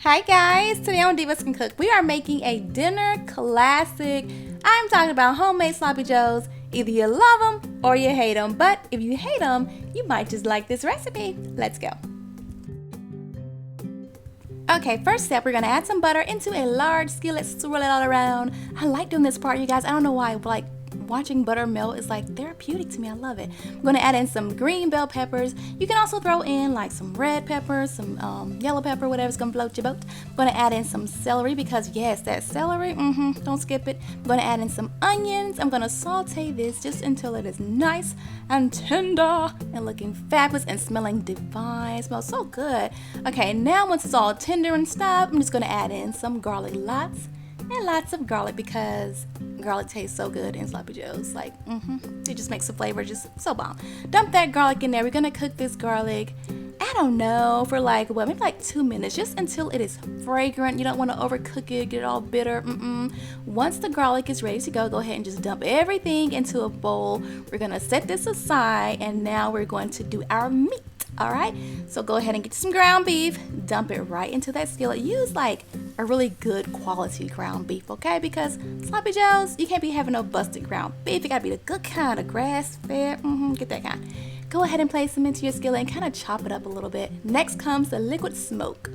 Hi guys, today on Divas Can Cook, we are making a dinner classic. I'm talking about homemade sloppy joes. Either you love them or you hate them, but if you hate them, you might just like this recipe. Let's go. Okay, first step, we're gonna add some butter into a large skillet, swirl it all around. I like doing this part, you guys. I don't know why, but like watching butter melt is like therapeutic to me. I love it. I'm gonna add in some green bell peppers. You can also throw in like some red peppers, some yellow pepper, whatever's gonna float your boat. I'm gonna add in some celery because yes, that celery, don't skip it. I'm gonna add in some onions. I'm gonna saute this just until it is nice and tender and looking fabulous and smelling divine. It smells so good. Okay, now once it's all tender and stuff, I'm just gonna add in some garlic, lots and lots of garlic because garlic tastes so good in sloppy joes. Like, it just makes the flavor just so bomb. Dump that garlic in there. We're gonna cook this garlic, I don't know, for like, well, maybe like 2 minutes, just until it is fragrant. You don't want to overcook it, get it all bitter. Once the garlic is ready to go ahead and just dump everything into a bowl. We're gonna set this aside, and now we're going to do our meat. All right, so go ahead and get some ground beef, dump it right into that skillet. Use like a really good quality ground beef, okay? Because sloppy joes, you can't be having no busted ground beef. It gotta be the good kind of grass fed. Get that kind. Go ahead and place them into your skillet and kind of chop it up a little bit. Next comes the liquid smoke.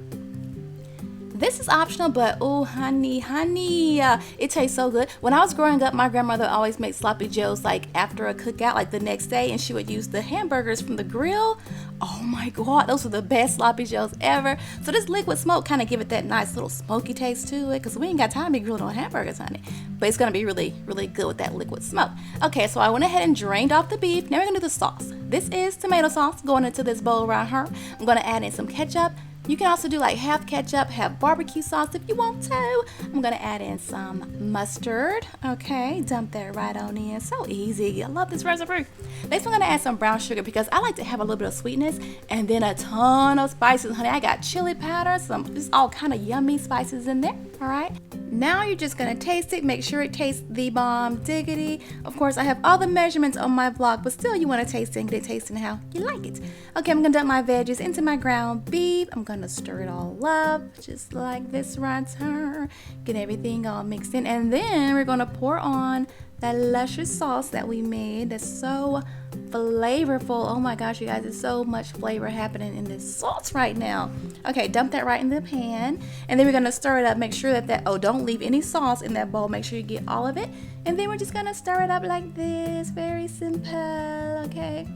This is optional, but oh honey, it tastes so good. When I was growing up, my grandmother always made sloppy joes like after a cookout, like the next day, and she would use the hamburgers from the grill. Oh my god, those were the best sloppy joes ever. So this liquid smoke kind of give it that nice little smoky taste to it, because we ain't got time to be grilling on hamburgers, honey. But it's gonna be really, really good with that liquid smoke. Okay, so I went ahead and drained off the beef. Now we're gonna do the sauce. This is tomato sauce going into this bowl right here. I'm gonna add in some ketchup. You can also do like half ketchup, half barbecue sauce if you want to. I'm gonna add in some mustard. Okay, dump that right on in. So easy. I love this recipe. Next, I'm gonna add some brown sugar because I like to have a little bit of sweetness, and then a ton of spices, honey. I got chili powder, just all kind of yummy spices in there. All right. Now you're just gonna taste it. Make sure it tastes the bomb diggity. Of course, I have all the measurements on my vlog, but still, you want to taste it and get it tasting how you like it. Okay, I'm gonna dump my veggies into my ground beef. I'm gonna stir it all up just like this right here. Get everything all mixed in, and then we're gonna pour on that luscious sauce that we made. That's so flavorful. Oh my gosh, you guys, there's so much flavor happening in this sauce right now. Okay, dump that right in the pan, and then we're gonna stir it up. Make sure that don't leave any sauce in that bowl. Make sure you get all of it, and then we're just gonna stir it up like this. Very simple. Okay.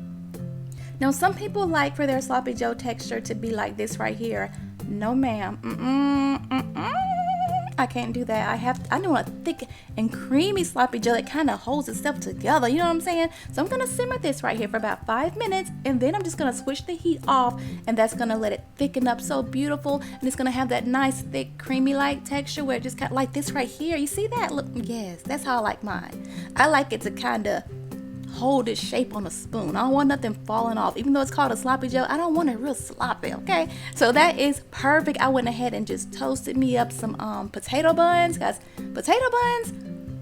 Now, some people like for their sloppy joe texture to be like this right here. No, ma'am. I can't do that. I want a thick and creamy sloppy joe that kind of holds itself together. You know what I'm saying? So I'm gonna simmer this right here for about 5 minutes, and then I'm just gonna switch the heat off, and that's gonna let it thicken up so beautiful, and it's gonna have that nice thick creamy-like texture where it just kind of like this right here. You see that? Look, yes, that's how I like mine. I like it to kind of hold its shape on a spoon. I don't want nothing falling off. Even though it's called a sloppy joe, I don't want it real sloppy, okay? So that is perfect. I went ahead and just toasted me up some potato buns, guys. Potato buns,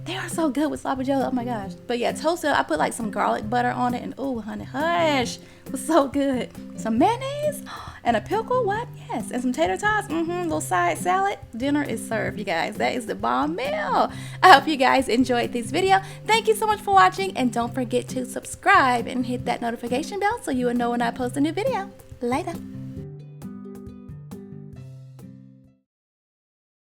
they are so good with sloppy joe. Oh my gosh. But yeah, toasted. I put like some garlic butter on it, and oh honey, hush, it was so good. Some mayonnaise and a pickle, what? Yes, and some tater tots, little side salad. Dinner is served, you guys. That is the bomb meal. I hope you guys enjoyed this video. Thank you so much for watching, and don't forget to subscribe and hit that notification bell so you will know when I post a new video. Later.